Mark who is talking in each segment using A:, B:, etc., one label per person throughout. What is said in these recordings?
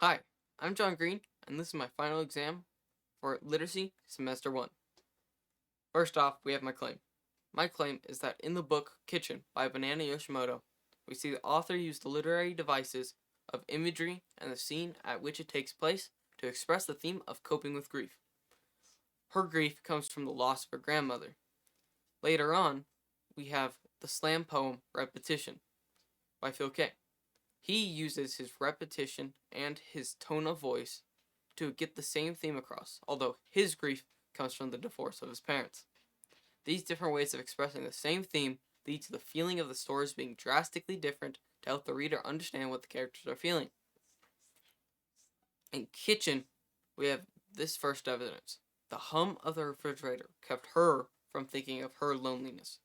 A: Hi, I'm John Green, and this is my final exam for Literacy Semester 1. First off, we have my claim. My claim is that in the book Kitchen by Banana Yoshimoto, we see the author use the literary devices of imagery and the scene at which it takes place to express the theme of coping with grief. Her grief comes from the loss of her grandmother. Later on, we have the slam poem Repetition by Phil Kay. He uses his repetition and his tone of voice to get the same theme across, although his grief comes from the divorce of his parents. These different ways of expressing the same theme lead to the feeling of the stories being drastically different to help the reader understand what the characters are feeling. In Kitchen, we have this first evidence. The hum of the refrigerator kept her from thinking of her loneliness.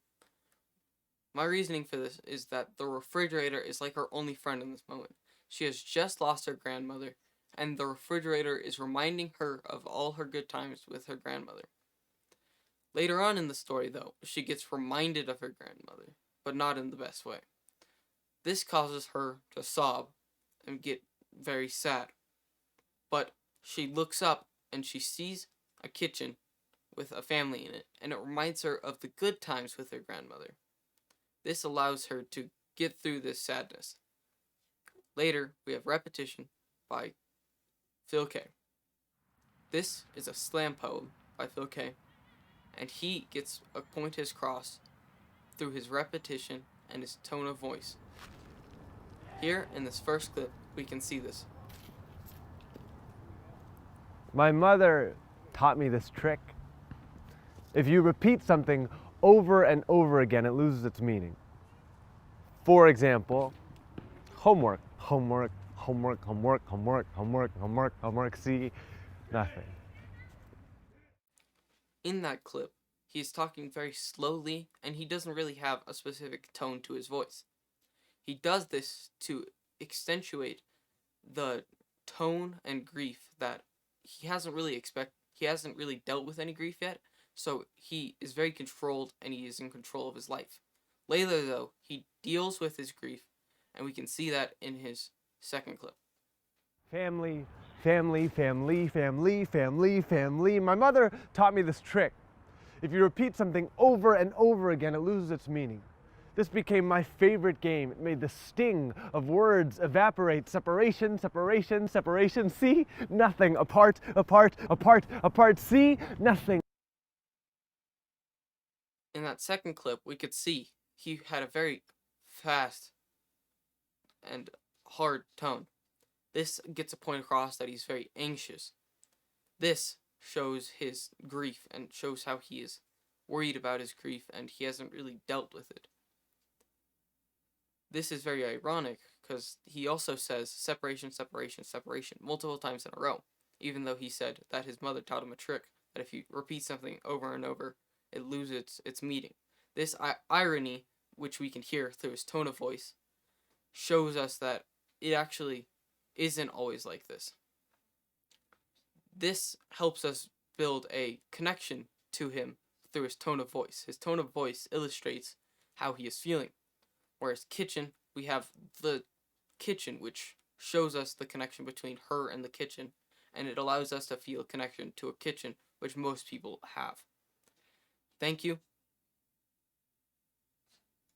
A: My reasoning for this is that the refrigerator is like her only friend in this moment. She has just lost her grandmother, and the refrigerator is reminding her of all her good times with her grandmother. Later on in the story, though, she gets reminded of her grandmother, but not in the best way. This causes her to sob and get very sad. But she looks up and she sees a kitchen with a family in it, and it reminds her of the good times with her grandmother. This allows her to get through this sadness. Later, we have Repetition by Phil Kay. This is a slam poem by Phil Kay, and he gets a point across through his repetition and his tone of voice. Here in this first clip, we can see this.
B: My mother taught me this trick. If you repeat something over and over again, it loses its meaning. For example, homework, homework, homework, homework, homework, homework, homework, homework, see, nothing.
A: In that clip, he is talking very slowly and he doesn't really have a specific tone to his voice. He does this to accentuate the tone and grief that he hasn't really dealt with any grief yet, so he is very controlled and he is in control of his life. Later, though, he deals with his grief, and we can see that in his second clip.
B: Family, family, family, family, family, family. My mother taught me this trick. If you repeat something over and over again, it loses its meaning. This became my favorite game. It made the sting of words evaporate. Separation, separation, separation. See? Nothing. Apart, apart, apart, apart. See? Nothing.
A: In that second clip, we could see he had a very fast and hard tone. This gets a point across that he's very anxious. This shows his grief and shows how he is worried about his grief and he hasn't really dealt with it. This is very ironic because he also says separation, separation, separation multiple times in a row, even though he said that his mother taught him a trick that if you repeat something over and over, it loses its meaning. This irony, which we can hear through his tone of voice, shows us that it actually isn't always like this. This helps us build a connection to him through his tone of voice. His tone of voice illustrates how he is feeling. Whereas Kitchen, we have the kitchen, which shows us the connection between her and the kitchen, and it allows us to feel a connection to a kitchen, which most people have. Thank you.